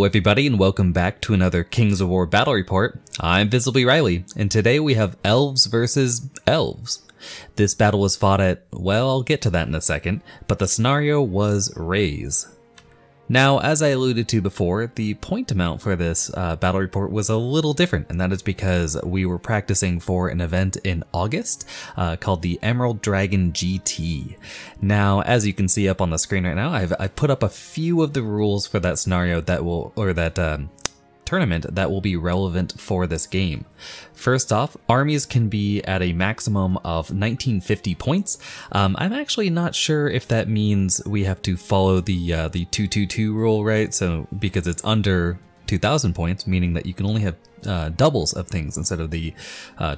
Hello everybody and welcome back to another Kings of War battle report. I'm Visibly Riley, and today we have Elves versus Elves. This battle was fought at, well, I'll get to that in a second, but the scenario was Raze. Now, as I alluded to before, the point amount for this battle report was a little different, and that is because we were practicing for an event in August called the Emerald Dragon GT. Now, as you can see up on the screen right now, I've put up a few of the rules for that scenario that will, or that tournament that will be relevant for this game. First off, armies can be at a maximum of 1950 points. I'm actually not sure if that means we have to follow the 222 rule, right? So because it's under 2,000 points, meaning that you can only have doubles of things instead of the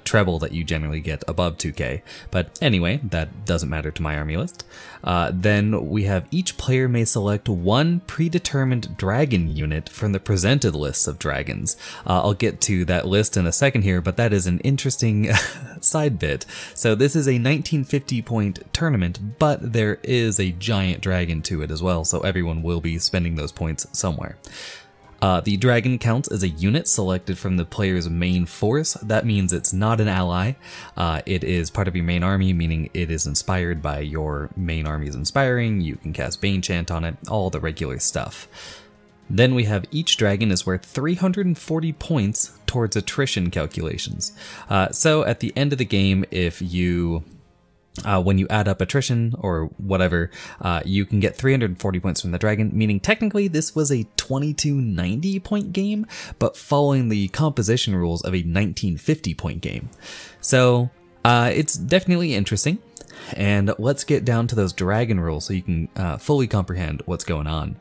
treble that you generally get above 2k. But anyway, that doesn't matter to my army list. Then we have each player may select one predetermined dragon unit from the presented lists of dragons. I'll get to that list in a second here, but that is an interesting side bit. So this is a 1950 point tournament, but there is a giant dragon to it as well, so everyone will be spending those points somewhere. The dragon counts as a unit selected from the player's main force. That means it's not an ally. It is part of your main army, meaning it is inspired by your main army's inspiring. You can cast Bane Chant on it, all the regular stuff. Then we have each dragon is worth 340 points towards attrition calculations. So at the end of the game, if you when you add up attrition or whatever, you can get 340 points from the dragon, meaning technically this was a 2290 point game, but following the composition rules of a 1950 point game. So it's definitely interesting, and let's get down to those dragon rules so you can fully comprehend what's going on.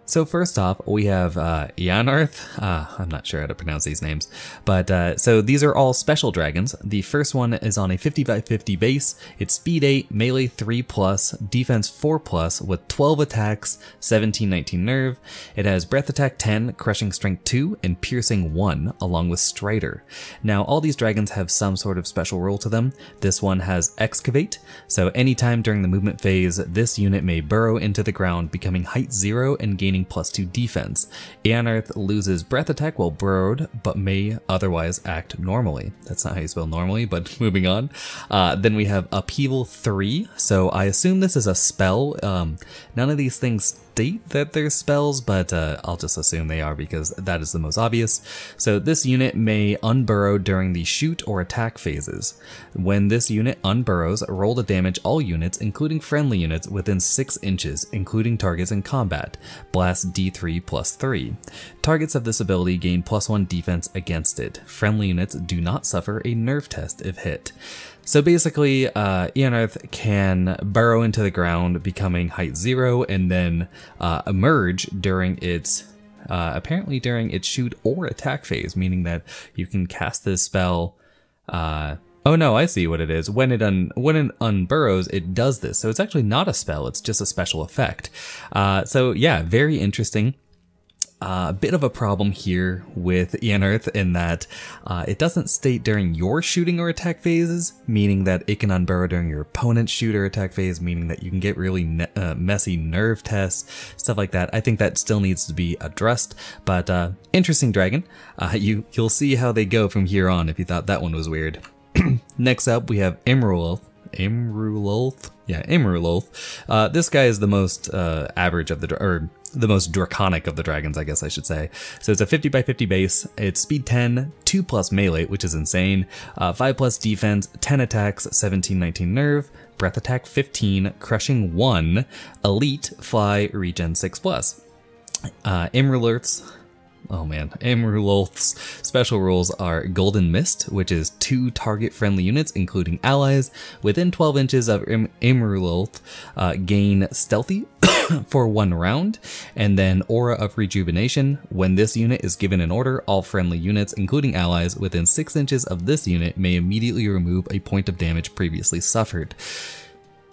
So first off, we have Ianarth. I'm not sure how to pronounce these names, but so these are all special dragons. The first one is on a 50 by 50 base. It's speed 8, melee 3+, defense 4+, with 12 attacks, 17-19 nerve. It has breath attack 10, crushing strength 2, and piercing 1, along with strider. Now, all these dragons have some sort of special rule to them. This one has excavate, so anytime during the movement phase, this unit may burrow into the ground, becoming height 0 and gaining +2 defense. Ianarth loses breath attack while burrowed, but may otherwise act normally. That's not how you spell normally, but moving on. Then we have upheaval 3. So I assume this is a spell. None of these things state that they're spells, but I'll just assume they are because that is the most obvious. So this unit may unburrow during the shoot or attack phases. When this unit unburrows, roll to damage all units, including friendly units, within 6 inches, including targets in combat. Blast D3 +3. Targets of this ability gain +1 defense against it. Friendly units do not suffer a nerve test if hit. So basically, Ianarth can burrow into the ground, becoming height 0, and then emerge during its, apparently during its shoot or attack phase, meaning that you can cast this spell. Oh no, I see what it is. When it unburrows, it does this. So it's actually not a spell, it's just a special effect. So yeah, very interesting. A bit of a problem here with Ianarth in that it doesn't state during your shooting or attack phases, meaning that it can unburrow during your opponent's shoot or attack phase, meaning that you can get really messy nerve tests, stuff like that. I think that still needs to be addressed, but interesting dragon. You'll see how they go from here on if you thought that one was weird. Next up, we have Imrululth. Yeah, Imrululth. This guy is the most average of the most draconic of the dragons, I guess I should say. So it's a 50 by 50 base, it's speed 10, 2+ melee, which is insane, 5+ defense, 10 attacks, 17-19 nerve, breath attack 15, crushing 1, elite, fly, regen 6+. Imrululth's special rules are Golden Mist, which is 2 target friendly units, including allies, within 12 inches of Imrululth, gain stealthy for 1 round, and then Aura of Rejuvenation. When this unit is given an order, all friendly units, including allies, within 6 inches of this unit may immediately remove a point of damage previously suffered.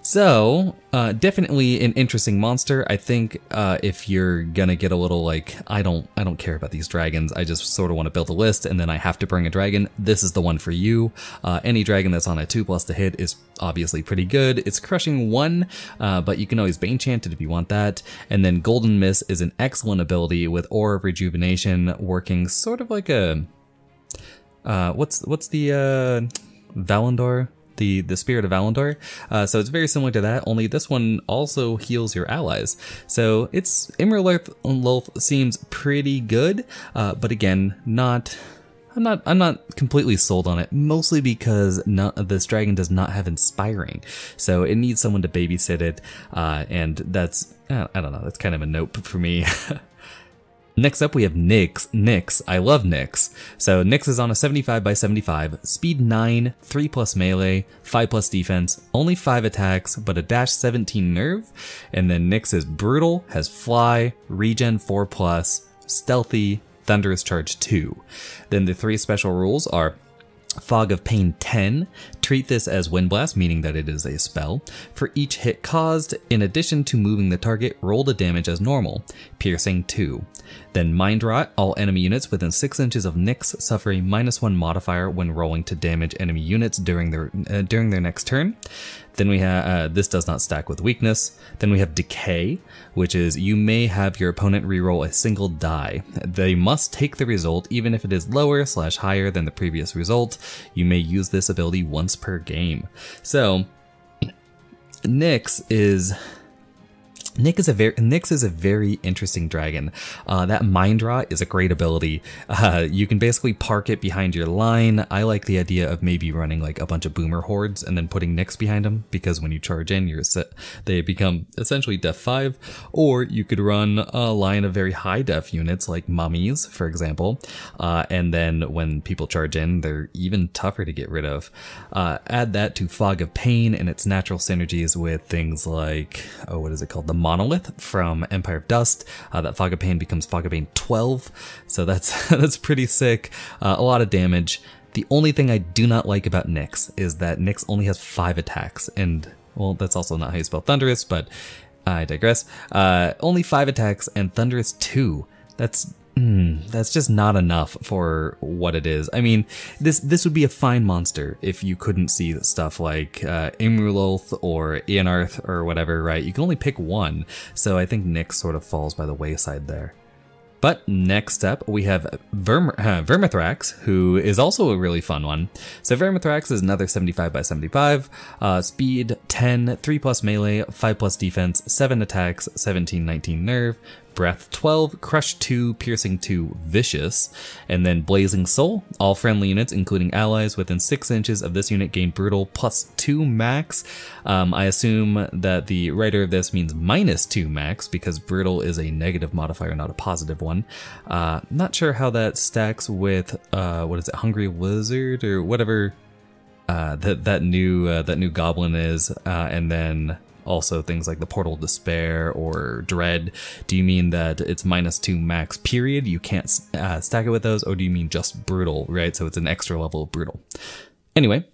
So, definitely an interesting monster. I think if you're gonna get a little like, I don't care about these dragons, I just sort of want to build a list and then I have to bring a dragon, this is the one for you. Any dragon that's on a 2+ to hit is obviously pretty good. It's crushing 1, but you can always Bane Chant it if you want that. And then Golden Mist is an excellent ability with Aura of Rejuvenation, working sort of like a, what's the Valandor? The Spirit of Valandor. So it's very similar to that, only this one also heals your allies. So it's Imraloth seems pretty good, but again, I'm not completely sold on it, mostly because this dragon does not have Inspiring. So it needs someone to babysit it, and that's, I don't know, that's kind of a nope for me. Next up we have Nyx. Nyx, I love Nyx. So Nyx is on a 75/75, speed 9, 3+ melee, 5+ defense, only 5 attacks, but a dash 17 nerve. And then Nyx is brutal, has fly, regen 4+, stealthy, thunderous charge 2. Then the 3 special rules are Fog of Pain 10, treat this as Wind Blast, meaning that it is a spell. For each hit caused, in addition to moving the target, roll the damage as normal, piercing 2. Then Mind Rot, all enemy units within 6 inches of Nyx suffer a -1 modifier when rolling to damage enemy units during their next turn. Then we have, this does not stack with weakness. Then we have Decay, which is you may have your opponent reroll a single die. They must take the result even if it is lower/higher than the previous result. You may use this ability once per game. So, Nyx is a very interesting dragon. That Mind Rot is a great ability. You can basically park it behind your line. I like the idea of maybe running like a bunch of boomer hordes and then putting Nyx behind them, because when you charge in, they become essentially def 5. Or you could run a line of very high def units like mummies, for example. And then when people charge in, they're even tougher to get rid of. Add that to Fog of Pain and its natural synergies with things like, what is it called? The Monolith from Empire of Dust. That Fog of Pain becomes Fog of Pain 12, so that's pretty sick. A lot of damage. The only thing I do not like about Nyx is that Nyx only has 5 attacks, and well, that's also not how you spell Thunderous, but I digress. Only 5 attacks and Thunderous 2. That's just not enough for what it is. I mean, this would be a fine monster if you couldn't see stuff like Imraloth or Eonarth or whatever, right? You can only pick one, so I think Nyx sort of falls by the wayside there. But next up, we have Vermithrax, who is also a really fun one. So Vermithrax is another 75/75, speed 10, 3+ melee, 5+ defense, 7 attacks, 17/19 nerve, breath 12, crush 2, piercing 2, vicious, and then Blazing Soul. All friendly units, including allies within 6 inches of this unit, gain brutal +2 max. I assume that the writer of this means -2 max, because brutal is a negative modifier, not a positive one. Not sure how that stacks with what is it, Hungry Lizard or whatever that new goblin is, and then also things like the Portal Despair or Dread. Do you mean that it's -2 max period? You can't stack it with those, or do you mean just brutal, right? So it's an extra level of brutal. Anyway,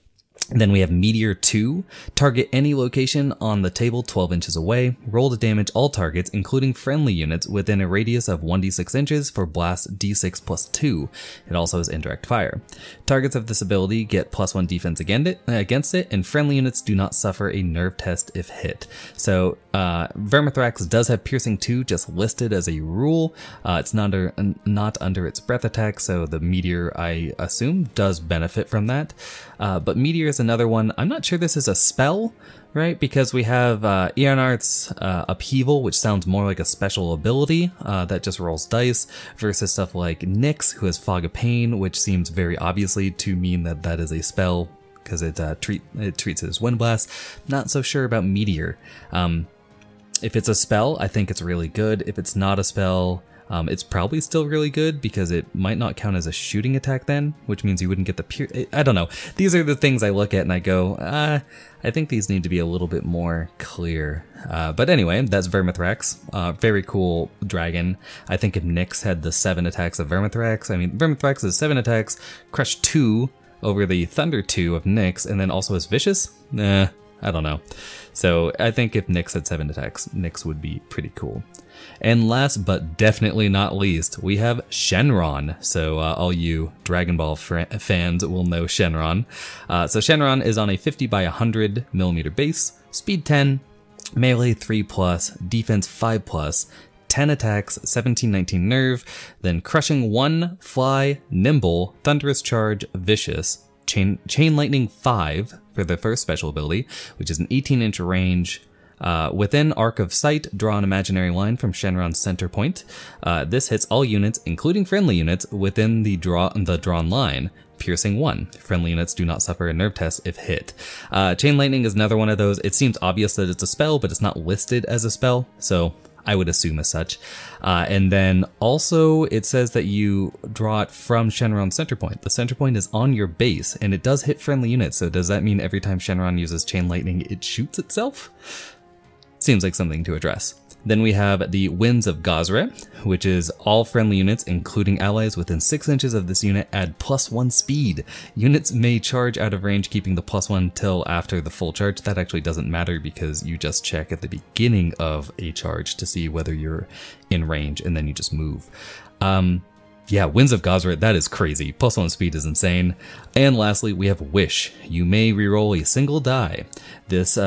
then we have Meteor 2. Target any location on the table 12 inches away. Roll to damage all targets, including friendly units, within a radius of 1d6 inches for blast d6 +2. It also has indirect fire. Targets of this ability get +1 defense against it, and friendly units do not suffer a nerve test if hit. So Vermithrax does have piercing 2 just listed as a rule. It's not under its breath attack, so the Meteor, I assume, does benefit from that. But Meteor is another one. I'm not sure this is a spell, right? Because we have Eonarth's Upheaval, which sounds more like a special ability that just rolls dice, versus stuff like Nyx, who has Fog of Pain, which seems very obviously to mean that that is a spell, because it treats it as Wind Blast. Not so sure about Meteor. If it's a spell, I think it's really good. If it's not a spell, it's probably still really good, because it might not count as a shooting attack then, which means you wouldn't get the I don't know. These are the things I look at and I go, I think these need to be a little bit more clear. But anyway, that's Vermithrax. Very cool dragon. I think if Nyx had the 7 attacks of Vermithrax, I mean, Vermithrax is 7 attacks, crush 2 over the Thunder 2 of Nyx, and then also is vicious. I don't know. So I think if Nyx had 7 attacks, Nyx would be pretty cool. And last but definitely not least, we have Shenron. So all you Dragon Ball fans will know Shenron. So Shenron is on a 50 by 100 millimeter base, speed 10, melee 3+, defense 5+, 10 attacks, 17-19 nerve, then crushing 1, fly, nimble, thunderous charge, vicious, chain lightning 5 for the first special ability, which is an 18-inch range. Within arc of sight, draw an imaginary line from Shenron's center point. This hits all units, including friendly units, within the drawn line. Piercing 1. Friendly units do not suffer a nerve test if hit. Chain lightning is another one of those. It seems obvious that it's a spell, but it's not listed as a spell, so I would assume as such. And then also it says that you draw it from Shenron's center point. The center point is on your base, and it does hit friendly units, so does that mean every time Shenron uses chain lightning, it shoots itself? Seems like something to address. Then we have the Winds of Gazra, which is all friendly units, including allies within 6 inches of this unit, add +1 speed. Units may charge out of range, keeping the +1 till after the full charge. That actually doesn't matter because you just check at the beginning of a charge to see whether you're in range, and then you just move. Yeah, Winds of Gazra, that is crazy. +1 speed is insane. And lastly, we have Wish. You may reroll a single die. This,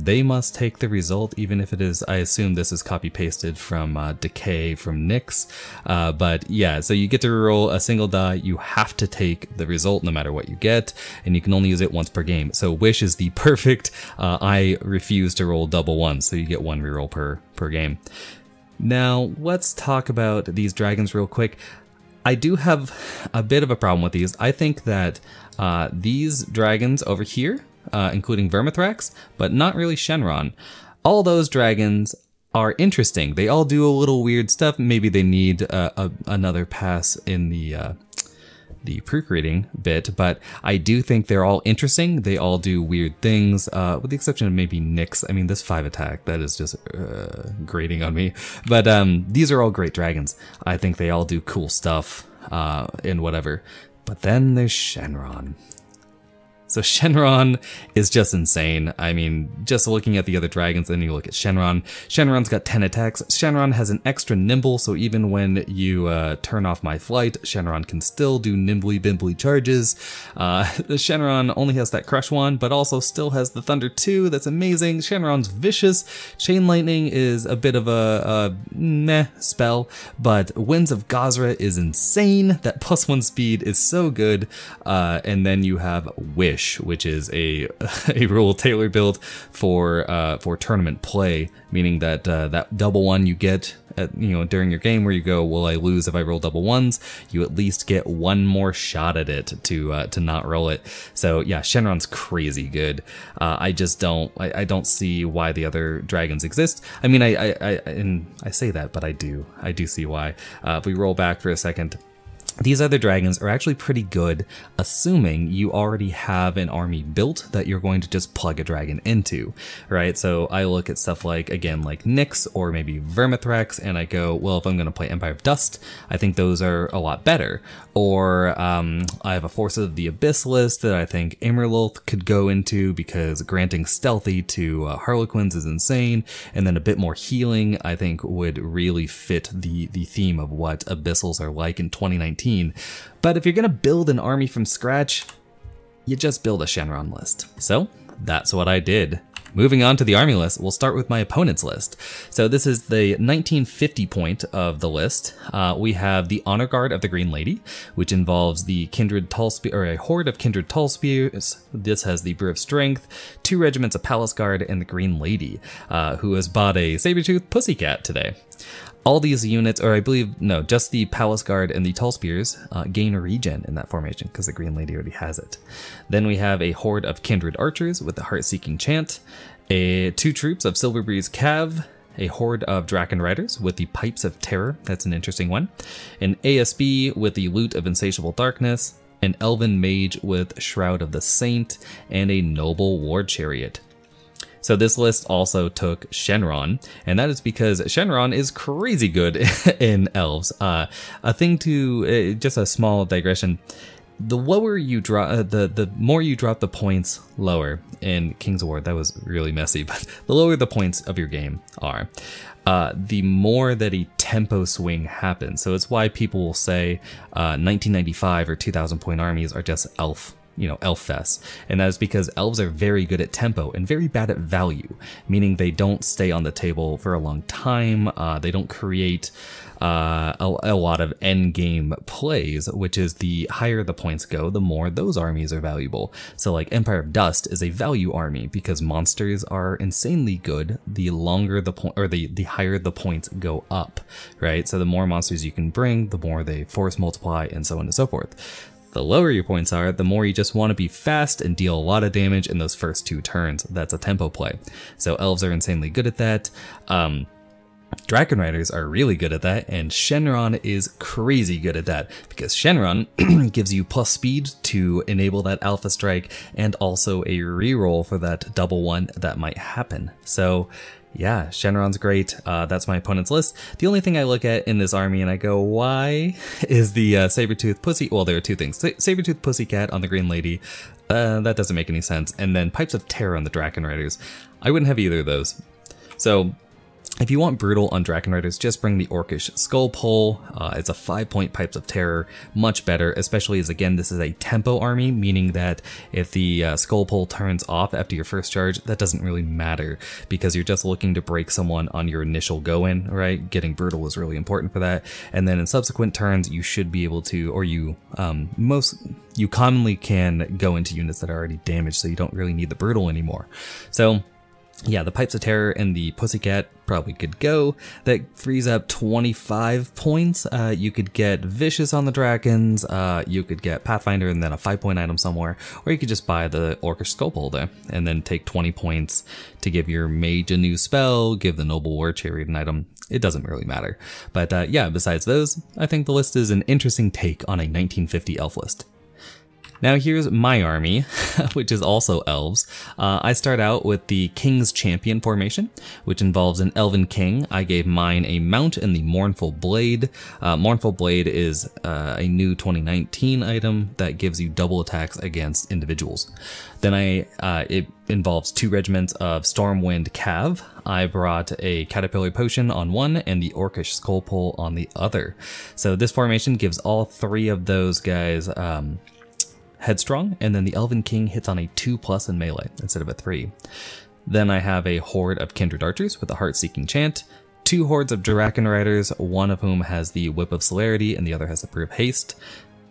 they must take the result, even if it is, I assume this is copy-pasted from Decay from Nyx. But yeah, so you get to reroll a single die. You have to take the result no matter what you get, and you can only use it once per game. So Wish is the perfect, I refuse to roll double ones, so you get 1 reroll per game. Now, let's talk about these dragons real quick. I do have a bit of a problem with these. I think that these dragons over here, including Vermithrax, but not really Shenron, all those dragons are interesting. They all do a little weird stuff. Maybe they need another pass in the proofreading bit, but I do think they're all interesting. They all do weird things, with the exception of maybe Nyx. I mean, this 5 attack, that is just grating on me. But these are all great dragons. I think they all do cool stuff and whatever. But then there's Shenron. So Shenron is just insane. I mean, just looking at the other dragons, then you look at Shenron. Shenron's got 10 attacks. Shenron has an extra nimble, so even when you turn off my flight, Shenron can still do nimbly-bimbly charges. The Shenron only has that Crush 1, but also still has the Thunder 2. That's amazing. Shenron's vicious. Chain Lightning is a bit of a meh spell, but Winds of Gazra is insane. That +1 speed is so good. And then you have Wish, which is a rule tailor build for tournament play, meaning that that double one you get at, during your game where you go, will I lose if I roll double ones? You at least get 1 more shot at it to not roll it. So yeah, Shenron's crazy good. I just don't see why the other dragons exist. I mean, I say that, but I do see why. If we roll back for a second, these other dragons are actually pretty good, assuming you already have an army built that you're going to just plug a dragon into, right? So I look at stuff like, again, like Nyx or maybe Vermithrax, and I go, well, if I'm going to play Empire of Dust, I think those are a lot better. Or I have a Forces of the Abyss list that I think Imerloth could go into because granting stealthy to Harlequins is insane, and then a bit more healing I think would really fit the theme of what Abyssals are like in 2019. But if you're gonna build an army from scratch, you just build a Shenron list. So that's what I did. Moving on to the army list, we'll start with my opponent's list. So this is the 1950 point of the list. We have the Honor Guard of the Green Lady, which involves the Kindred Tall Spear, or a horde of Kindred Tall Spears. This has the Brew of Strength, 2 regiments of Palace Guard, and the Green Lady, who has bought a Saber-Tooth Pussycat today. All these units, or I believe, no, just the Palace Guard and the Tall Spears gain regen in that formation because the Green Lady already has it. Then we have a horde of Kindred Archers with the Heart-Seeking Chant, 2 troops of Silverbreeze Cav, a horde of Draken Riders with the Pipes of Terror, that's an interesting one, an ASB with the Loot of Insatiable Darkness, an Elven Mage with Shroud of the Saint, and a Noble War Chariot. So this list also took Shenron, and that is because Shenron is crazy good in Elves. Just a small digression. the lower you drop, the more you drop the points lower in King's Award. That was really messy, but the lower the points of your game are, the more that a tempo swing happens. So it's why people will say 1995 or 2000 point armies are just elf fests. And that is because elves are very good at tempo and very bad at value, meaning they don't stay on the table for a long time. They don't create a lot of end game plays, which is the higher the points go, the more those armies are valuable. So like Empire of Dust is a value army because monsters are insanely good the longer the point, or the higher the points go up, right? So the more monsters you can bring, the more they force multiply, and so on and so forth. The lower your points are, the more you just want to be fast and deal a lot of damage in those first 2 turns. That's a tempo play. So elves are insanely good at that. Dragon Riders are really good at that, and Shenron is crazy good at that, because Shenron gives you plus speed to enable that alpha strike, and also a reroll for that double one that might happen. So yeah, Shenron's great. That's my opponent's list. The only thing I look at in this army and I go, why, is the Sabertooth Pussy. Well, there are 2 things. Sabertooth Pussycat on the Green Lady. That doesn't make any sense. And then Pipes of Terror on the Draken Riders. I wouldn't have either of those. So if you want brutal on Draken Riders, just bring the Orcish Skull Pole. It's a 5-point Pipes of Terror, much better, especially as, again, this is a tempo army, meaning that if the Skull Pole turns off after your first charge, that doesn't really matter, because you're just looking to break someone on your initial go-in, right? Getting brutal is really important for that. And then in subsequent turns, you should be able to, or you commonly can go into units that are already damaged, so you don't really need the brutal anymore. So yeah, the Pipes of Terror and the Pussycat probably could go. That frees up 25 points. You could get Vicious on the Dragons, you could get Pathfinder and then a 5-point item somewhere, or you could just buy the Orcish Skull Pole there, and then take 20 points to give your Mage a new spell, give the Noble War Chariot an item. It doesn't really matter. But yeah, besides those, I think the list is an interesting take on a 1950 elf list. Now here's my army, which is also elves. I start out with the King's Champion formation, which involves an Elven King. I gave mine a mount and the Mournful Blade. Mournful Blade is a new 2019 item that gives you double attacks against individuals. Then it involves 2 regiments of Stormwind Cav. I brought a Caterpillar Potion on one and the Orcish Skull Pole on the other. So this formation gives all 3 of those guys Headstrong, and then the Elven King hits on a 2+ in melee instead of a 3. Then I have a horde of Kindred Archers with a Heart-Seeking Chant, 2 hordes of Draken Riders, one of whom has the Whip of Celerity and the other has the Brew of Haste,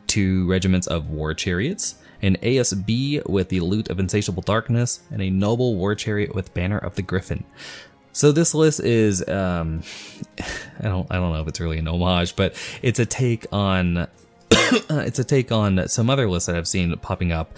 2 regiments of War Chariots, an ASB with the Loot of Insatiable Darkness, and a Noble War Chariot with Banner of the Griffin. So this list is, I don't know if it's really an homage, but it's a take on it's a take on some other lists that I've seen popping up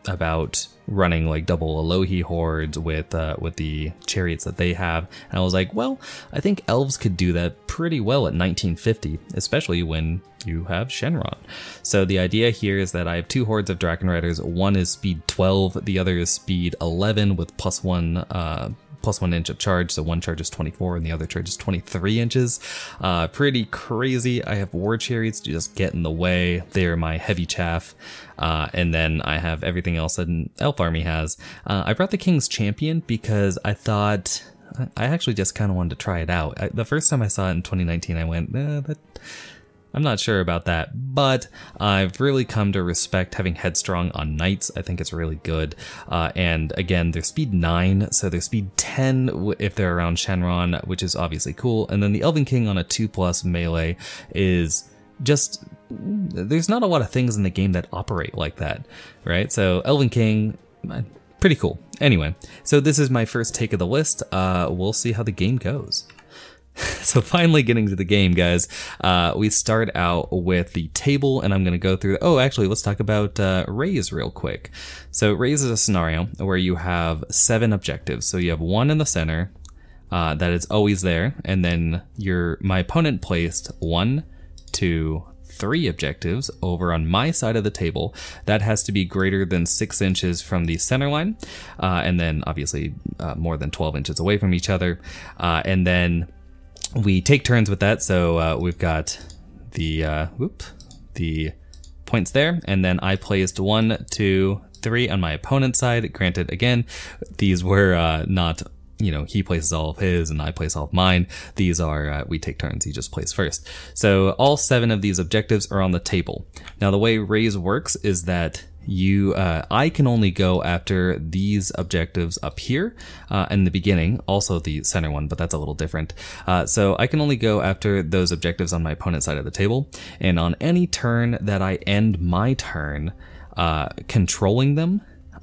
about running like double Elohi hordes with the chariots that they have. And I was like, well, I think elves could do that pretty well at 1950, especially when you have Shenron. So the idea here is that I have 2 hordes of Draken Riders. One is speed 12, the other is speed 11 with +1 inch of charge, so one charge is 24 and the other charge is 23 inches. Pretty crazy. I have War Chariots to just get in the way. They're my heavy chaff. And then I have everything else that an elf army has. I brought the King's Champion because I thought, I actually just kind of wanted to try it out. The first time I saw it in 2019, I went, I'm not sure about that, but I've really come to respect having Headstrong on Knights. I think it's really good. And again, they're speed 9, so they're speed 10 if they're around Shenron, which is obviously cool. And then the Elven King on a 2+ melee is just, there's not a lot of things in the game that operate like that, right? So Elven King, pretty cool. Anyway, so this is my first take of the list. We'll see how the game goes. So finally getting to the game, guys, we start out with the table, and I'm going to go through, oh, actually, let's talk about Raze real quick. So Raze is a scenario where you have 7 objectives. So you have 1 in the center that is always there, and then my opponent placed 1, 2, 3 objectives over on my side of the table. That has to be greater than 6 inches from the center line, and then obviously more than 12 inches away from each other, and then we take turns with that. So we've got the points there, and then I placed 1, 2, 3 on my opponent's side. Granted, again, these were not, you know, he places all of his and I place all of mine. These are, we take turns, he just plays first. So all 7 of these objectives are on the table. Now the way Raze works is that I can only go after these objectives up here in the beginning, also the center one, but that's a little different. So I can only go after those objectives on my opponent's side of the table, and on any turn that I end my turn controlling them,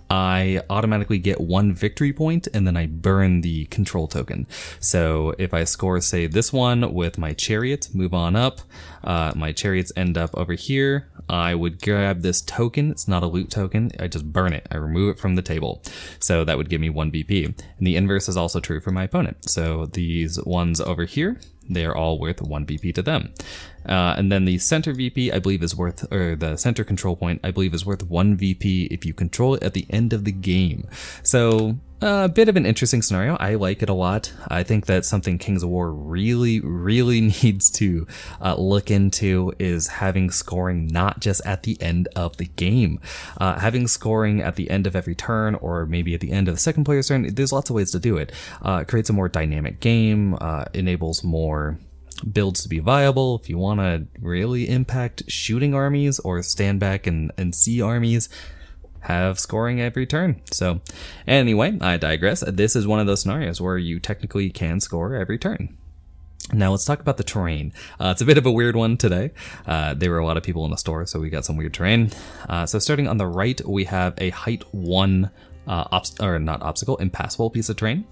I automatically get 1 victory point, and then I burn the control token. So if I score, say, this one with my chariot, move on up, my chariots end up over here, I would grab this token. It's not a loot token. I just burn it. I remove it from the table. So that would give me 1 BP. And the inverse is also true for my opponent. So these ones over here, they are all worth 1 BP to them. And then the center VP, I believe, is worth, or the center control point, I believe, is worth 1 VP if you control it at the end of the game. So a bit of an interesting scenario. I like it a lot. I think that something Kings of War really, really needs to look into is having scoring not just at the end of the game. Having scoring at the end of every turn, or maybe at the end of the second player's turn, there's lots of ways to do it. It creates a more dynamic game, enables more builds to be viable. If you want to really impact shooting armies or stand back and see armies, have scoring every turn. So anyway, I digress. This is one of those scenarios where you technically can score every turn. Now let's talk about the terrain. It's a bit of a weird one today. There were a lot of people in the store, so we got some weird terrain. So starting on the right, we have a height 1 impassable piece of terrain.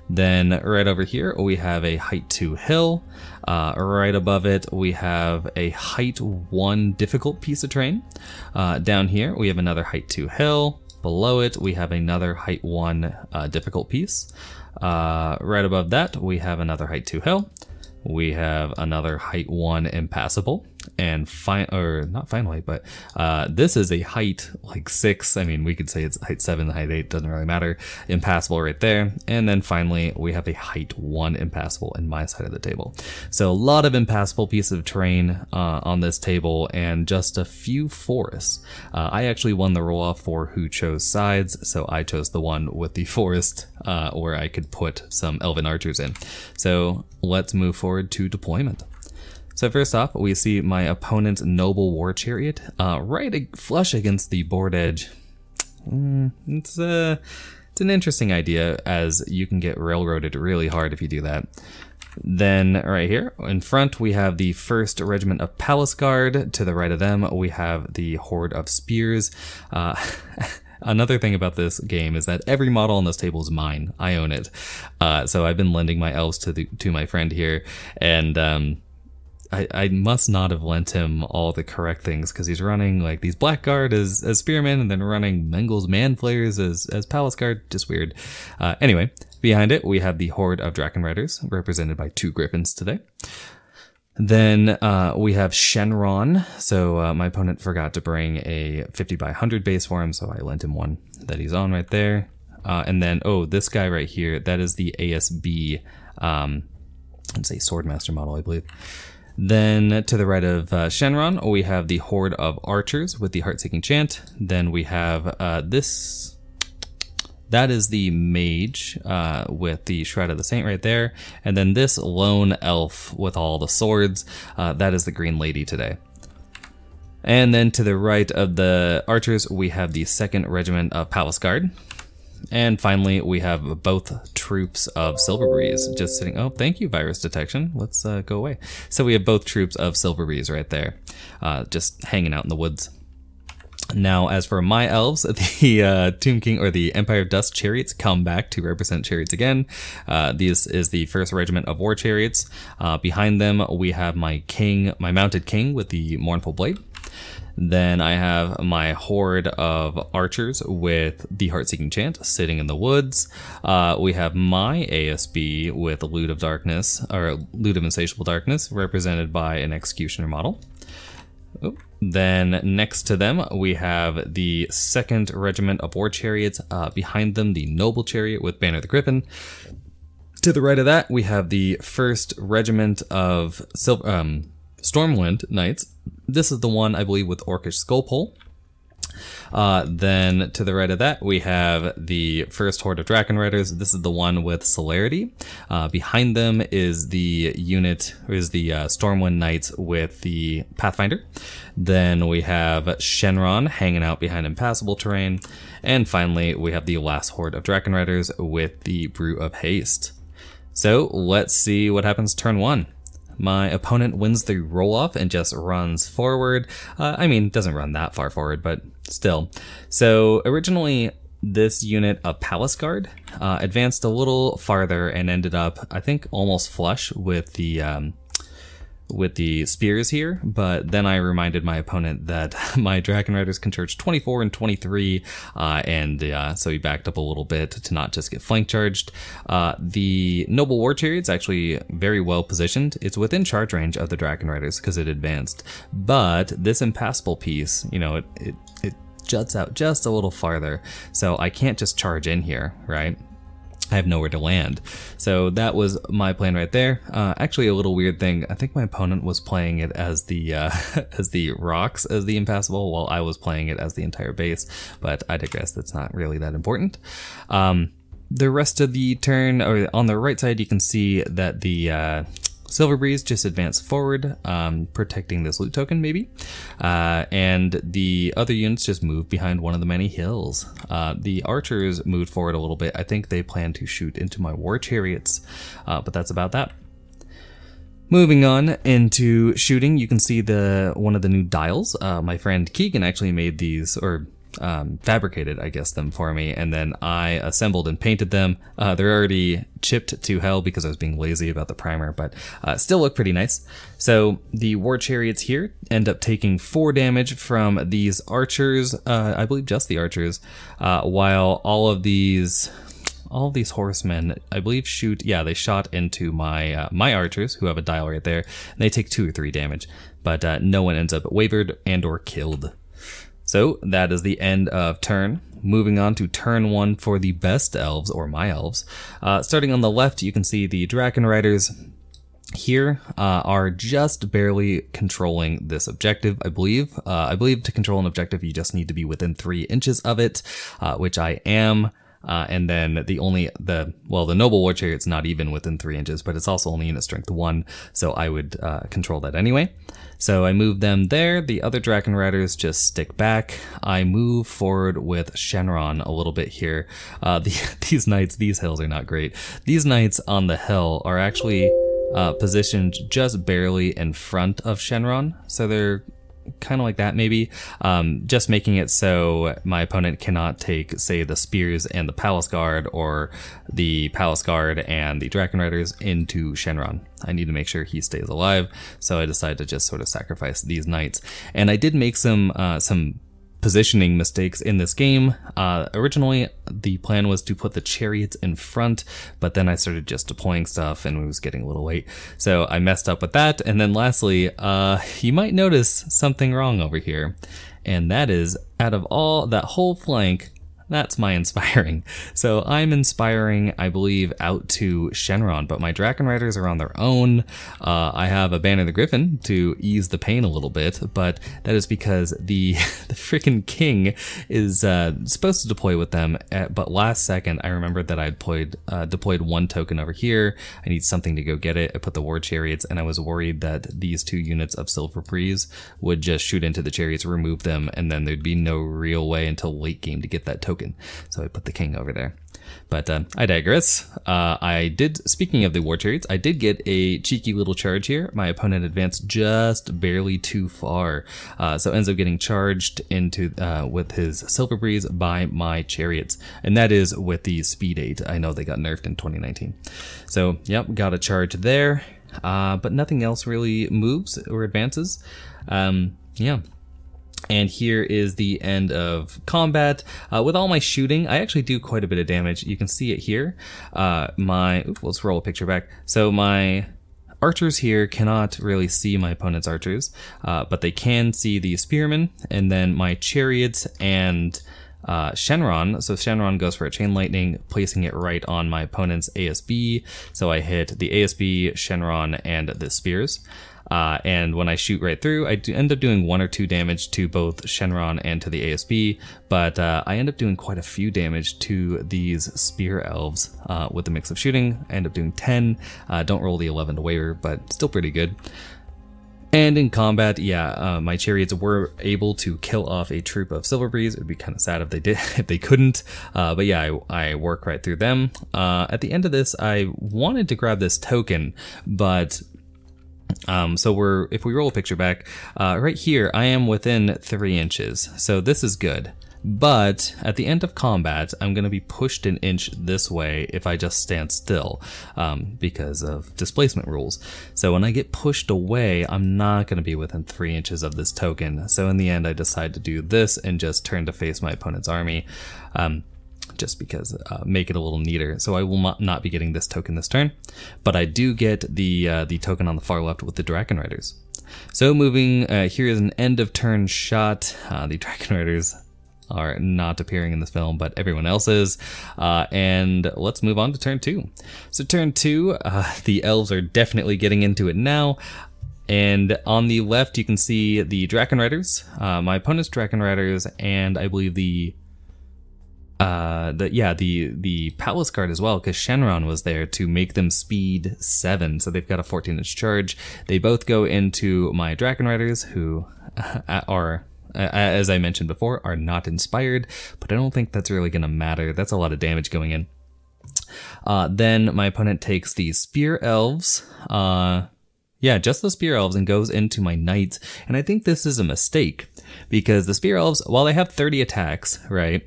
Then right over here, we have a height 2 hill. Right above it, we have a height 1 difficult piece of terrain. Down here, we have another height 2 hill. Below it, we have another height 1 difficult piece. Right above that, we have another height 2 hill. We have another height 1 impassable, and this is a height like 6. I mean, we could say it's height 7, height 8, doesn't really matter. Impassable right there. And then finally, we have a height 1 impassable in my side of the table. So a lot of impassable pieces of terrain on this table, and just a few forests. I actually won the roll-off for who chose sides, so I chose the one with the forest where I could put some elven archers in. So let's move forward to deployment. So first off, we see my opponent's noble war chariot right flush against the board edge. It's an interesting idea, as you can get railroaded really hard if you do that. Then right here in front, we have the 1st Regiment of Palace Guard. To the right of them, we have the Horde of Spears. Another thing about this game is that every model on this table is mine. I own it. So I've been lending my elves to my friend here, and I must not have lent him all the correct things, because he's running like these Blackguard as spearmen, and then running Mengel's Manflayers as Palace Guard. Just weird. Anyway, behind it we have the Horde of Draken Riders, represented by 2 Griffins today. Then we have Shenron. So my opponent forgot to bring a 50 by 100 base for him, so I lent him one that he's on right there. And then, this guy right here, that is the ASB, let's say Swordmaster model, I believe. Then to the right of Shenron, we have the Horde of Archers with the Heart-Seeking Chant. Then we have this. That is the Mage with the Shroud of the Saint right there. And then this lone elf with all the swords, that is the Green Lady today. And then to the right of the Archers, we have the 2nd Regiment of Palace Guard. And finally, we have both troops of Silver Breeze just sitting. Oh, thank you, virus detection. Let's go away. So we have both troops of Silver Breeze right there, just hanging out in the woods. Now, as for my elves, the Tomb King or the Empire of Dust chariots come back to represent chariots again. This is the 1st Regiment of War Chariots. Behind them, we have my mounted king with the Mournful Blade. Then I have my Horde of Archers with the Heart-Seeking Chant sitting in the woods. We have my ASB with Loot of Darkness, or Loot of Insatiable Darkness, represented by an Executioner model. Then next to them, we have the 2nd Regiment of War Chariots. Behind them, the Noble Chariot with Banner the Griffin. To the right of that, we have the 1st Regiment of Stormwind Knights this is the one, I believe, with Orcish Skull Pole. Then to the right of that, we have the first horde of Draken Riders. This is the one with Celerity. Behind them is the unit, or is the Stormwind Knights with the Pathfinder. Then we have Shenron hanging out behind impassable terrain. And finally, we have the last horde of Draken Riders with the Brew of Haste. So let's see what happens turn 1. My opponent wins the roll-off and just runs forward. I mean, doesn't run that far forward, but still. So originally, this unit of Palace Guard advanced a little farther and ended up, I think, almost flush with the spears here, but then I reminded my opponent that my Draken Riders can charge 24 and 23, so he backed up a little bit to not just get flank charged. The Noble War Chariot's actually very well positioned. It's within charge range of the Draken Riders because it advanced, but this impassable piece, you know, it juts out just a little farther, so I can't just charge in here, right? I have nowhere to land. So that was my plan right there. Actually, a little weird thing. I think my opponent was playing it as the as the rocks as the impassable, while I was playing it as the entire base. But I digress. That's not really that important. The rest of the turn, or on the right side, you can see that the Silver Breeze just advanced forward, protecting this loot token maybe, and the other units just moved behind one of the many hills. The archers moved forward a little bit. I think they plan to shoot into my war chariots, but that's about that. Moving on into shooting, you can see one of the new dials. My friend Keegan actually made these, or fabricated, I guess, them for me, and then I assembled and painted them. They're already chipped to hell because I was being lazy about the primer, but still look pretty nice. So the war chariots here end up taking 4 damage from these archers, I believe just the archers, while all of these horsemen, I believe, shoot, yeah, they shot into my my archers, who have a dial right there, and they take 2 or 3 damage, but no one ends up wavered and or killed. So that is the end of turn. Moving on to turn 1 for the best elves, or my elves. Starting on the left, you can see the Draken Riders here are just barely controlling this objective, I believe. I believe to control an objective, you just need to be within 3 inches of it, which I am. And then the Noble War Chariot's not even within 3 inches, but it's also only in a strength 1, so I would control that anyway. So I move them there. The other Draken Riders just stick back. I move forward with Shenron a little bit here. These knights, these hills are not great. These knights on the hill are actually positioned just barely in front of Shenron, so they're kind of like that maybe, just making it so my opponent cannot take, say, the spears and the Palace Guard, or the Palace Guard and the Draken Riders into Shenron. I need to make sure he stays alive, so I decided to just sort of sacrifice these knights. And I did make some positioning mistakes in this game. Originally, the plan was to put the chariots in front, but then I started just deploying stuff and it was getting a little late. So I messed up with that. And then lastly, you might notice something wrong over here. And that is, out of all that whole flank, that's my inspiring. So I'm inspiring, I believe, out to Shenron, but my Draken Riders are on their own. I have a Banner the Griffin to ease the pain a little bit, but that is because the freaking king is supposed to deploy with them, but last second I remembered that I deployed 1 token over here. I need something to go get it. I put the War Chariots, and I was worried that these 2 units of Silver Breeze would just shoot into the chariots, remove them, and then there'd be no real way until late game to get that token. So I put the king over there. But I digress. Speaking of the war chariots, I did get a cheeky little charge here. My opponent advanced just barely too far. So ends up getting charged into with his Silver Breeze by my chariots. And that is with the speed 8. I know they got nerfed in 2019. So yep, got a charge there. But nothing else really moves or advances. Yeah. And here is the end of combat. With all my shooting, I actually do quite a bit of damage. You can see it here. Let's roll a picture back. So my archers here cannot really see my opponent's archers, but they can see the spearmen, and then my chariots and Shenron. So Shenron goes for a chain lightning, placing it right on my opponent's ASB. So I hit the ASB, Shenron, and the spears. And when I shoot right through, I end up doing 1 or 2 damage to both Shenron and to the ASB, but I end up doing quite a few damage to these spear elves with the mix of shooting. I end up doing 10. Don't roll the 11 to waver, but still pretty good. And in combat, yeah, my chariots were able to kill off a troop of Silverbreeze. It would be kind of sad if they did, if they couldn't. But yeah, I work right through them. At the end of this, I wanted to grab this token, but so if we roll a picture back, right here, I am within 3 inches. So this is good. But at the end of combat, I'm going to be pushed an inch this way if I just stand still, because of displacement rules. So when I get pushed away, I'm not going to be within 3 inches of this token. So in the end, I decide to do this and just turn to face my opponent's army, just because make it a little neater. So I will not be getting this token this turn, but I do get the token on the far left with the Dragon Riders. So moving, here is an end of turn shot. The Dragon Riders are not appearing in this film, but everyone else is. And let's move on to turn 2. So turn 2, the elves are definitely getting into it now. And on the left, you can see the Dragon Riders, my opponent's Dragon Riders, and I believe the Palace Guard as well, because Shenron was there to make them speed 7, so they've got a 14-inch charge. They both go into my Dragon Riders, who are, as I mentioned before, are not inspired, but I don't think that's really going to matter. That's a lot of damage going in. Then my opponent takes the Spear Elves, yeah, just the Spear Elves, and goes into my Knights, and I think this is a mistake, because the Spear Elves, while they have 30 attacks, right,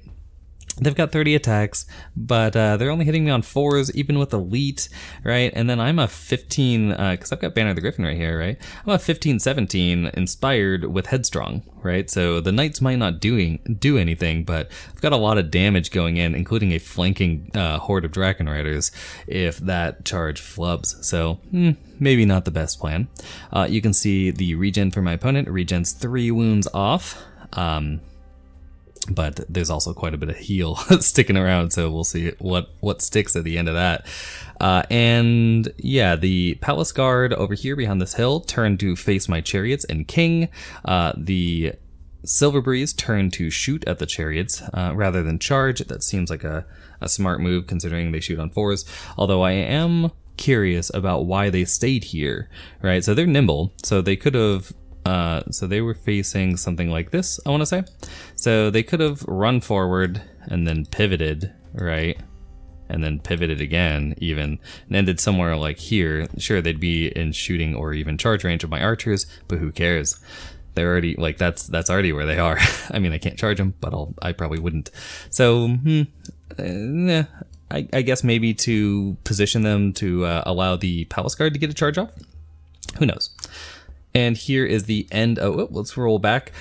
they've got 30 attacks, but they're only hitting me on 4s, even with Elite, right? And then I'm a 15, because I've got Banner of the Griffin right here, right? I'm a 15-17 inspired with Headstrong, right? So the Knights might not do anything, but I've got a lot of damage going in, including a flanking horde of Dragon Riders if that charge flubs. So maybe not the best plan. You can see the regen for my opponent. It regens 3 wounds off. But there's also quite a bit of heal sticking around, so we'll see what sticks at the end of that. And yeah, the Palace Guard over here behind this hill turn to face my chariots and king. The Silverbreeze turn to shoot at the chariots rather than charge. That seems like a smart move considering they shoot on 4s, although I am curious about why they stayed here, right? So they're nimble, so they could have so they were facing something like this, I want to say. So they could have run forward and then pivoted, right? And then pivoted again, even, and ended somewhere like here. Sure, they'd be in shooting or even charge range of my archers, but who cares? They're already, like, that's already where they are. I mean, I can't charge them, but I probably wouldn't. So, I guess maybe to position them to allow the Palace Guard to get a charge off? Who knows? And here is the end. Oh, let's roll back.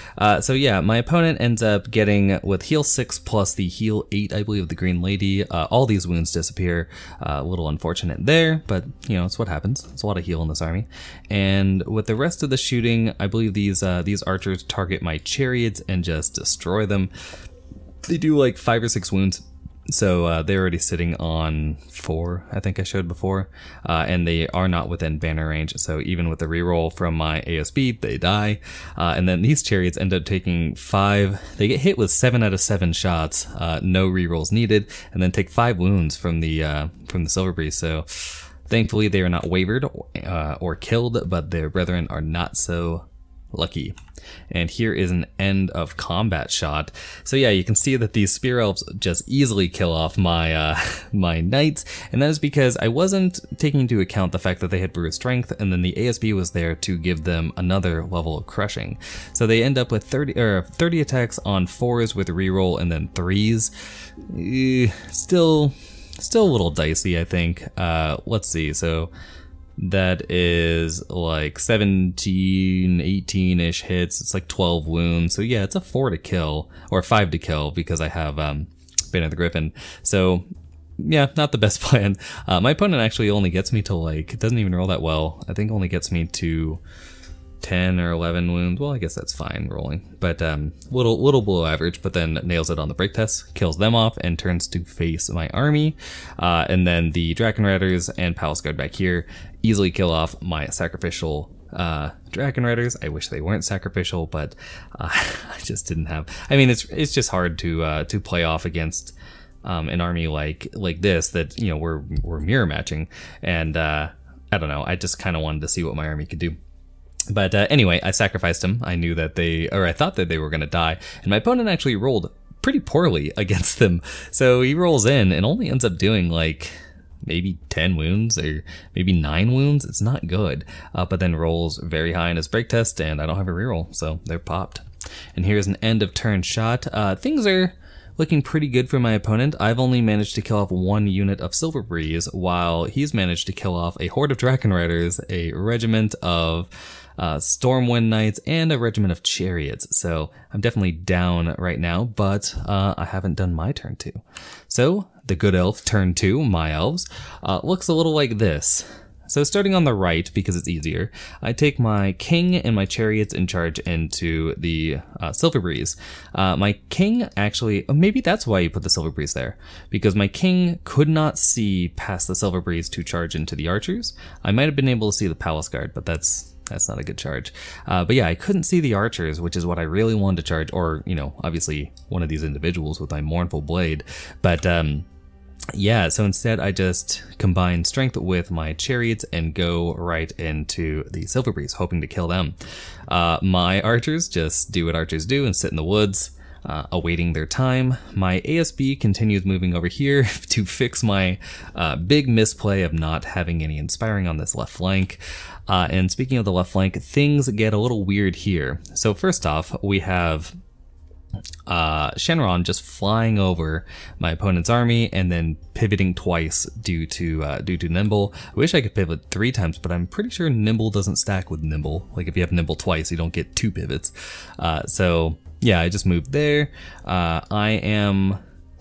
So yeah, my opponent ends up getting, with heal 6 plus the heal 8, I believe, the Green Lady, all these wounds disappear. A little unfortunate there, but you know, it's what happens. It's a lot of heal in this army. And with the rest of the shooting, I believe these archers target my chariots and just destroy them. They do like 5 or 6 wounds. So they're already sitting on 4, I think I showed before, and they are not within banner range, so even with the reroll from my ASB, they die. And then these chariots end up taking 5, they get hit with 7 out of 7 shots, no rerolls needed, and then take 5 wounds from the Silverbreeze, so thankfully they are not wavered or killed, but their brethren are not so lucky. And here is an end of combat shot. So yeah, you can see that these Spear Elves just easily kill off my my Knights, and that is because I wasn't taking into account the fact that they had Brute Strength, and then the ASB was there to give them another level of crushing. So they end up with 30 attacks on 4s with reroll, and then 3s. Still a little dicey, I think. Let's see, so that is like 17, 18-ish hits. It's like 12 wounds. So yeah, it's a 4 to kill, or 5 to kill, because I have Banner of the Griffin. So yeah, not the best plan. My opponent actually only gets me to, like, it doesn't even roll that well. I think only gets me to 10 or 11 wounds. Well, I guess that's fine rolling, but little below average, but then nails it on the break test, kills them off, and turns to face my army. And then the Dragon Riders and Palace Guard back here easily kill off my sacrificial Dragon Riders. I wish they weren't sacrificial, but I just didn't have. I mean, it's just hard to play off against an army like this that, you know, we're mirror matching, and I don't know. I just kind of wanted to see what my army could do. But anyway, I sacrificed him. I knew that I thought that they were going to die, and my opponent actually rolled pretty poorly against them. So he rolls in and only ends up doing like maybe 10 wounds or maybe 9 wounds. It's not good, but then rolls very high in his break test, and I don't have a reroll, so they're popped. And here's an end of turn shot. Things are looking pretty good for my opponent. I've only managed to kill off 1 unit of Silver Breeze, while he's managed to kill off a horde of Dragon Riders, a regiment of Stormwind Knights, and a regiment of Chariots. So I'm definitely down right now, but I haven't done my turn 2. So the good elf turn 2, my elves, looks a little like this. So starting on the right, because it's easier, I take my king and my chariots and charge into the Silver Breeze. My king actually, maybe that's why you put the Silver Breeze there, because my king could not see past the Silver Breeze to charge into the archers. I might have been able to see the Palace Guard, but that's not a good charge. But yeah, I couldn't see the archers, which is what I really wanted to charge, or, you know, obviously one of these individuals with my Mournful Blade. But yeah, so instead I just combine strength with my chariots and go right into the Silver Breeze, hoping to kill them. My archers just do what archers do and sit in the woods, awaiting their time. My ASB continues moving over here to fix my big misplay of not having any inspiring on this left flank. And speaking of the left flank, things get a little weird here. So first off, we have Shenron just flying over my opponent's army and then pivoting twice due to Nimble. I wish I could pivot 3 times, but I'm pretty sure Nimble doesn't stack with Nimble. Like if you have Nimble twice, you don't get 2 pivots. So yeah, I just moved there.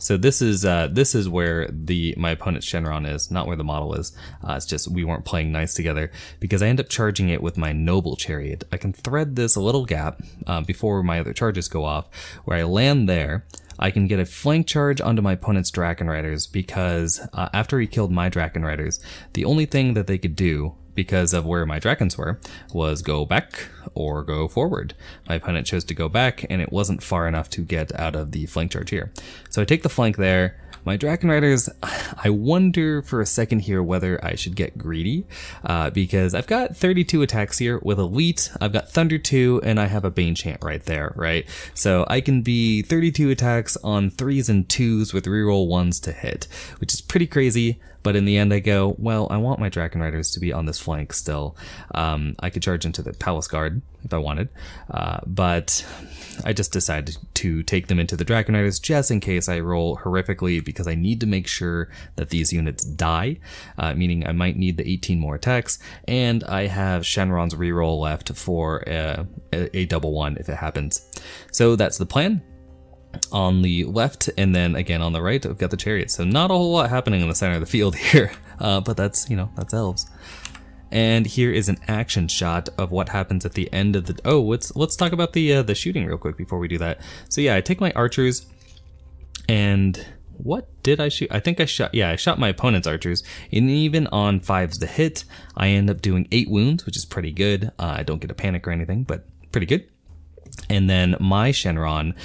So this is where my opponent's Shenron is, not where the model is. It's just we weren't playing nice together, because I end up charging it with my Noble Chariot. I can thread this a little gap before my other charges go off, where I land there. I can get a flank charge onto my opponent's Dragon Riders, because after he killed my Dragon Riders, the only thing that they could do, because of where my dragons were, was go back or go forward. My opponent chose to go back, and it wasn't far enough to get out of the flank charge here. So I take the flank there. My Dragon Riders, I wonder for a second here whether I should get greedy, because I've got 32 attacks here with Elite, I've got Thunder 2, and I have a Bane Chant right there, right? So I can be 32 attacks on 3s and 2s with reroll 1s to hit, which is pretty crazy. But in the end I go, well, I want my Dragon Riders to be on this flank still. I could charge into the Palace Guard if I wanted, but I just decided to take them into the Dragon Riders just in case I roll horrifically, because I need to make sure that these units die, meaning I might need the 18 more attacks, and I have Shenron's reroll left for a double 1 if it happens. So that's the plan. On the left, and then again on the right, I've got the chariots. So not a whole lot happening in the center of the field here, but that's, you know, that's elves. And here is an action shot of what happens at the end of the. Oh, let's talk about the shooting real quick before we do that. So yeah, I take my archers, and what did I shoot? I think I shot my opponent's archers, and even on 5s to hit, I end up doing 8 wounds, which is pretty good. I don't get a panic or anything, but pretty good. And then my Shenron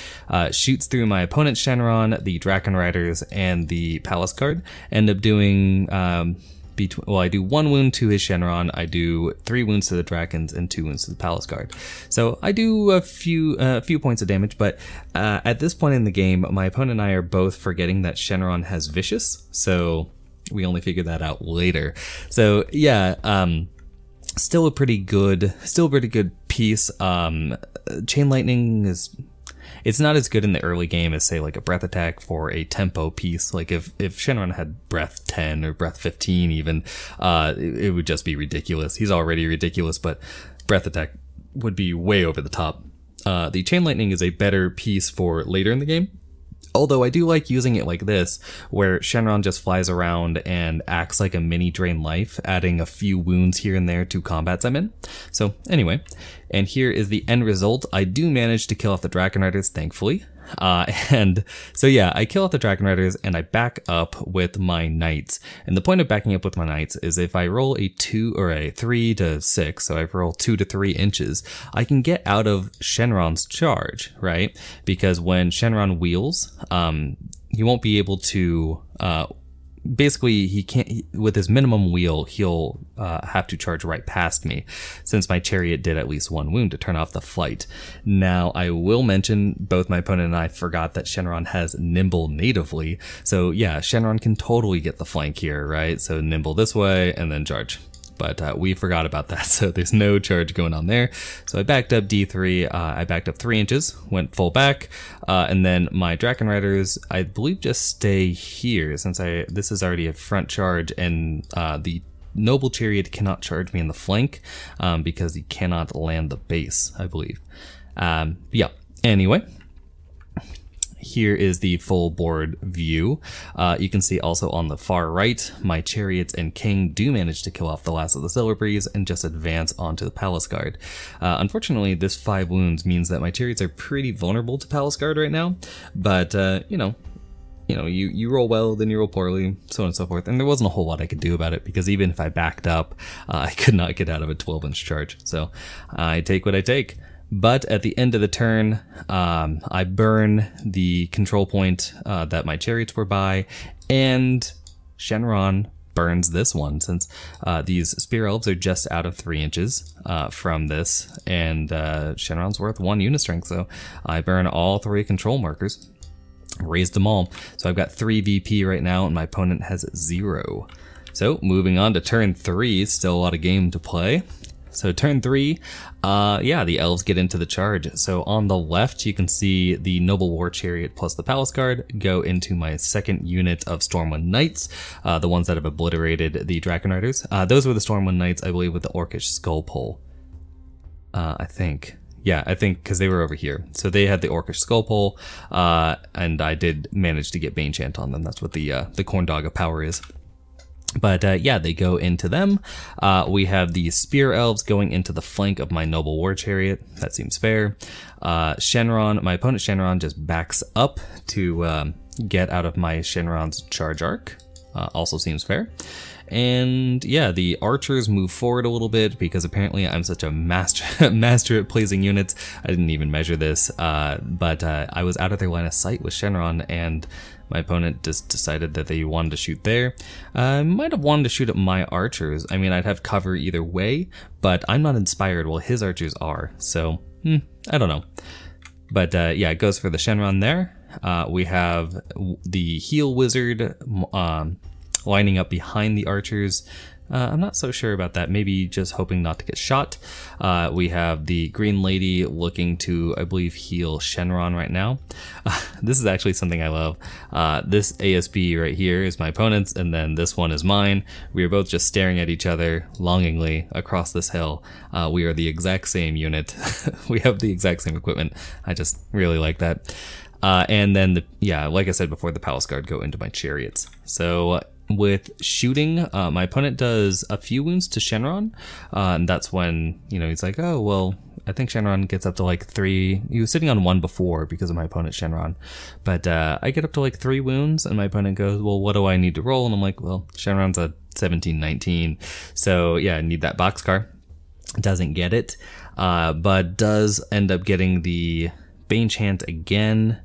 shoots through my opponent's Shenron, the Dragon Riders, and the Palace Guard. End up doing, I do 1 wound to his Shenron, I do 3 wounds to the Dragons, and 2 wounds to the Palace Guard. So I do a few points of damage, but at this point in the game, my opponent and I are both forgetting that Shenron has Vicious, so we only figured that out later. So yeah, still a pretty good piece. Chain Lightning it's not as good in the early game as, say, like a Breath Attack for a tempo piece. Like if Shenron had Breath 10 or Breath 15 even, it would just be ridiculous. He's already ridiculous, but Breath Attack would be way over the top. The Chain Lightning is a better piece for later in the game. Although I do like using it like this, where Shenron just flies around and acts like a mini Drain Life, adding a few wounds here and there to combats I'm in. So anyway, and here is the end result. I do manage to kill off the Dragon Riders, thankfully. And so yeah, I kill off the Dragon Riders and I back up with my Knights. And the point of backing up with my Knights is if I roll a 2 or a 3 to 6, so I roll 2 to 3 inches, I can get out of Shenron's charge, right? Because when Shenron wheels, he won't be able to, basically he can't, with his minimum wheel, he'll have to charge right past me, since my chariot did at least 1 wound to turn off the flight. Now I will mention both my opponent and I forgot that Shenron has nimble natively, so yeah, Shenron can totally get the flank here, right? So nimble this way and then charge. But we forgot about that, so there's no charge going on there. So I backed up D3, I backed up 3 inches, went full back, and then my Dragon Riders, I believe, just stay here, since this is already a front charge, and the Noble Chariot cannot charge me in the flank, because he cannot land the base, I believe. Yeah, anyway. Here is the full board view. You can see also on the far right, my chariots and king do manage to kill off the last of the Silver Breeze and just advance onto the Palace Guard. Unfortunately, this 5 wounds means that my chariots are pretty vulnerable to Palace Guard right now, but you roll well, then you roll poorly, so on and so forth. And there wasn't a whole lot I could do about it, because even if I backed up, I could not get out of a 12-inch charge. So I take what I take. But at the end of the turn, I burn the control point that my chariots were by, and Shenron burns this one, since these Spear Elves are just out of 3 inches from this, and Shenron's worth 1 unit strength, so I burn all 3 control markers, raised them all. So I've got 3 VP right now, and my opponent has 0. So moving on to turn 3, still a lot of game to play. So turn 3, yeah, the elves get into the charge. So on the left, you can see the Noble War Chariot plus the Palace Guard go into my second unit of Stormwind Knights, the ones that have obliterated the Dragon Riders. Those were the Stormwind Knights, I believe, with the Orcish Skull Pole. I think. Yeah, I think, because they were over here. So they had the Orcish Skull Pole, and I did manage to get Banechant on them. That's what the Corn Dog of Power is. But yeah, they go into them. We have the Spear Elves going into the flank of my Noble War Chariot. That seems fair. Shenron, my opponent Shenron, just backs up to get out of my Shenron's charge arc. Also seems fair. And yeah, the archers move forward a little bit, because apparently I'm such a master at placing units. I didn't even measure this, but I was out of their line of sight with Shenron, and my opponent just decided that they wanted to shoot there. Might have wanted to shoot at my archers. I mean, I'd have cover either way, but I'm not inspired while his archers are, so I don't know. But yeah, it goes for the Shenron there. We have the Heal Wizard lining up behind the archers. I'm not so sure about that. Maybe just hoping not to get shot. We have the Green Lady looking to, I believe, heal Shenron right now. This is actually something I love. This ASB right here is my opponent's, and then this one is mine. We are both just staring at each other longingly across this hill. We are the exact same unit. We have the exact same equipment. I just really like that. And then, yeah, like I said before, the Palace Guard go into my chariots. So with shooting, my opponent does a few wounds to Shenron, and that's when, he's like, oh, well, I think Shenron gets up to like 3. He was sitting on 1 before because of my opponent Shenron, but I get up to like 3 wounds, and my opponent goes, well, what do I need to roll? And I'm like, well, Shenron's a 17-19, so yeah, I need that boxcar. Doesn't get it, but does end up getting the Banechant again.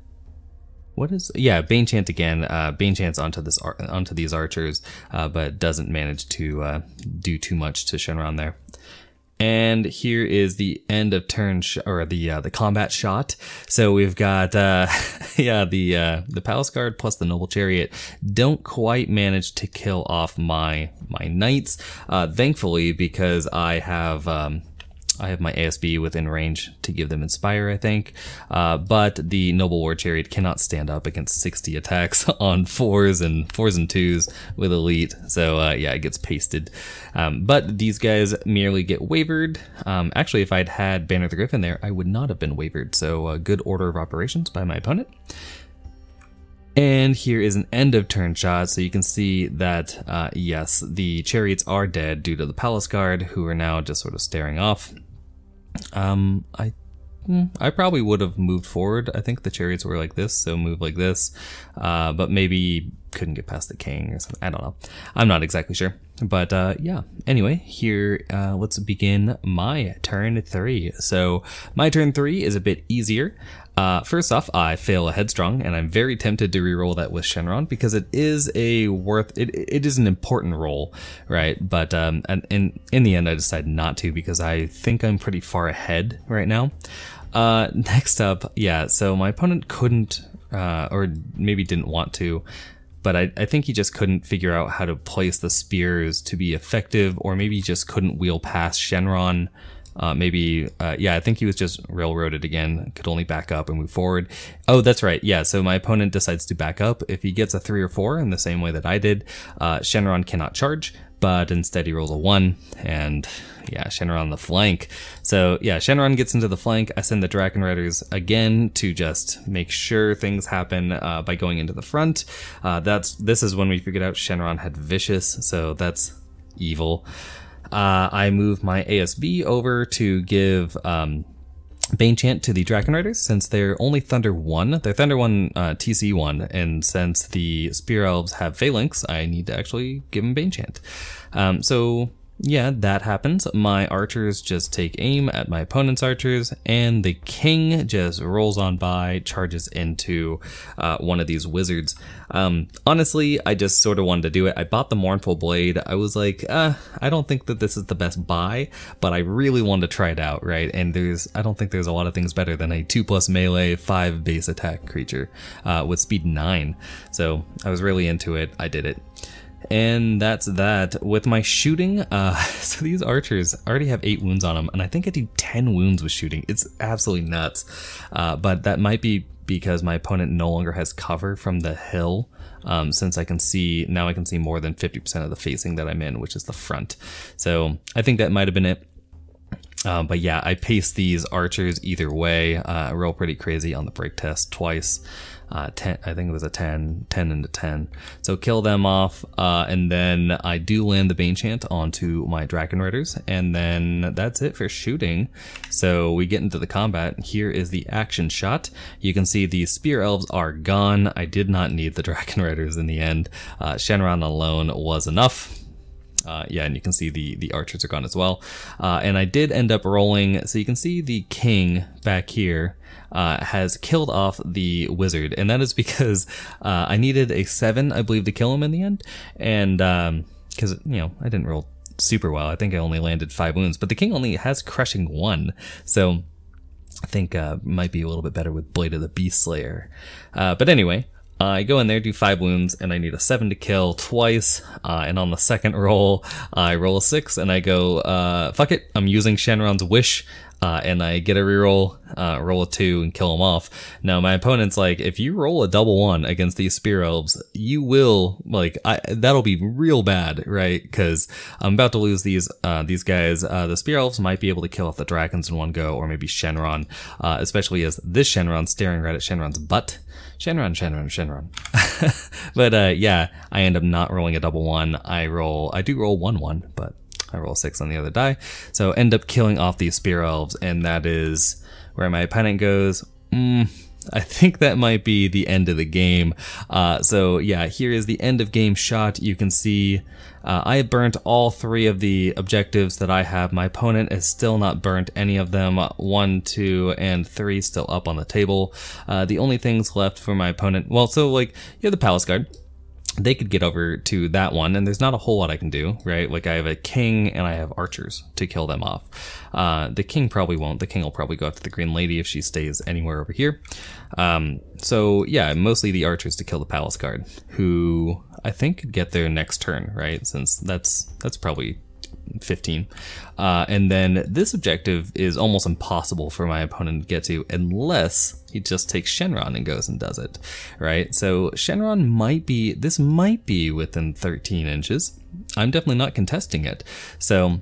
Banechant again. Banechant's onto these archers, but doesn't manage to do too much to Shenron there. And here is the end of turn the combat shot. So we've got the Palace Guard plus the Noble Chariot don't quite manage to kill off my knights. Thankfully, because I have my ASB within range to give them Inspire, I think. But the Noble War Chariot cannot stand up against 60 attacks on 4s and 2s with Elite. So yeah, it gets pasted. But these guys merely get wavered. Actually, if I'd had Banner the Griffin there, I would not have been wavered. So good order of operations by my opponent. And here is an end of turn shot, so you can see that, yes, the chariots are dead due to the Palace Guard, who are now just sort of staring off. I I probably would have moved forward. I think the chariots were like this, so move like this, but maybe couldn't get past the king or something. I don't know. I'm not exactly sure. But yeah, anyway, here, let's begin my turn 3. So my turn 3 is a bit easier. First off, I fail a headstrong, and I'm very tempted to reroll that with Shenron because it is it is an important roll, right? But and in the end, I decided not to because I think I'm pretty far ahead right now. Next up, yeah, so my opponent couldn't, or maybe didn't want to, but I think he just couldn't figure out how to place the spears to be effective, or maybe he just couldn't wheel past Shenron. Yeah, I think he was just railroaded again, could only back up and move forward. Oh, that's right. Yeah, so my opponent decides to back up. If he gets a 3 or 4 in the same way that I did, Shenron cannot charge, but instead he rolls a 1, and yeah, Shenron on the flank. So yeah, Shenron gets into the flank. I send the Dragon Riders again to just make sure things happen by going into the front. This is when we figured out Shenron had Vicious, so that's evil. I move my ASB over to give Bane Chant to the Dragon Riders since they're only Thunder 1. They're Thunder 1 TC 1, and since the Spear Elves have Phalanx, I need to actually give them Bane Chant. So yeah, that happens. My archers just take aim at my opponent's archers, and the king just rolls on by, charges into one of these wizards. Honestly, I just sort of wanted to do it. I bought the Mournful Blade. I was like, I don't think that this is the best buy, but I really wanted to try it out, right? And I don't think there's a lot of things better than a 2+ melee, 5 base attack creature with speed 9. So I was really into it. I did it. And that's that. With my shooting, so these archers already have 8 wounds on them, and I think I do 10 wounds with shooting. It's absolutely nuts. But that might be because my opponent no longer has cover from the hill, since I can see more than 50% of the facing that I'm in, which is the front. So I think that might have been it. But yeah, I paced these archers either way. I roll pretty crazy on the break test twice. 10, I think it was a 10 into 10. So kill them off, and then I do land the Bane Chant onto my Dragon Riders, and then that's it for shooting. So we get into the combat. Here is the action shot. You can see the Spear Elves are gone. I did not need the Dragon Riders in the end. Shenron alone was enough. Yeah, and you can see the archers are gone as well. And I did end up rolling, so you can see the king back here has killed off the wizard, and that is because I needed a 7, I believe, to kill him in the end, and because, you know, I didn't roll super well. I think I only landed 5 wounds, but the king only has crushing 1, so I think might be a little bit better with Blade of the Beast Slayer. But anyway, I go in there, do 5 wounds, and I need a 7 to kill twice, and on the second roll, I roll a 6, and I go, fuck it, I'm using Shenron's Wish, and I get a reroll, roll a 2, and kill him off. Now, my opponent's like, if you roll a double 1 against these Spear Elves, you will, like, that'll be real bad, right? Because I'm about to lose these guys. The Spear Elves might be able to kill off the dragons in one go, or maybe Shenron, especially as this Shenron's staring right at Shenron's butt. Shenron. But yeah, I end up not rolling a double 1. I do roll 1/1, but I roll 6 on the other die. So end up killing off these Spear Elves, and that is where my opponent goes, I think that might be the end of the game. So yeah, here is the end of game shot. You can see I burnt all 3 of the objectives that I have. My opponent has still not burnt any of them. 1, 2, and 3 still up on the table. The only things left for my opponent, well, so like, you have the Palace Guard. They could get over to that one, and there's not a whole lot I can do, right? Like, I have a king and I have archers to kill them off. The king probably won't. The king will probably go after the Green Lady if she stays anywhere over here. So yeah, mostly the archers to kill the Palace Guard, who I think could get their next turn, right? Since that's probably 15. And then this objective is almost impossible for my opponent to get to unless he just takes Shenron and goes and does it, right? So Shenron might be within 13 inches. I'm definitely not contesting it. So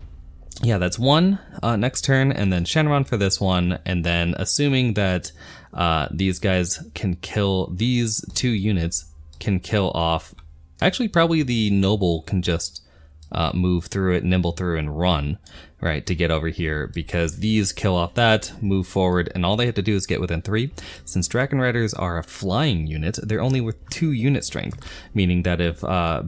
yeah, that's 1 next turn, and then Shenron for this one, and then assuming that these guys can kill, these 2 units can kill off, actually probably the noble can just move through it, nimble through, and run, right, to get over here, because these kill off that, move forward, and all they have to do is get within 3. Since Dragon Riders are a flying unit, they're only worth 2 unit strength, meaning that if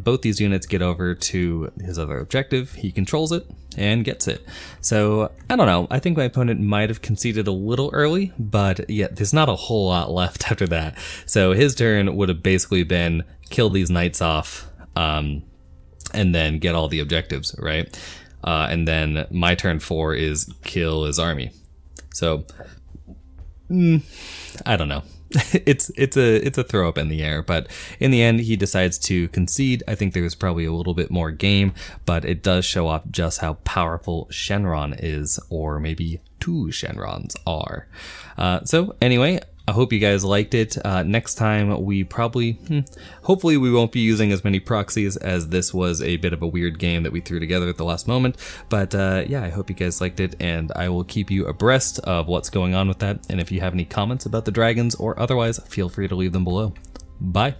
both these units get over to his other objective, he controls it and gets it. So, I don't know, I think my opponent might have conceded a little early, but yeah, there's not a whole lot left after that. So his turn would have basically been kill these knights off, and then get all the objectives, right? And then my turn 4 is kill his army. So, I don't know. it's a throw up in the air, but in the end he decides to concede. I think there was probably a little bit more game, but it does show off just how powerful Shenron is, or maybe 2 Shenrons are. So anyway, I hope you guys liked it. Next time we probably, hopefully we won't be using as many proxies, as this was a bit of a weird game that we threw together at the last moment. But yeah, I hope you guys liked it, and I will keep you abreast of what's going on with that. And if you have any comments about the dragons or otherwise, feel free to leave them below. Bye.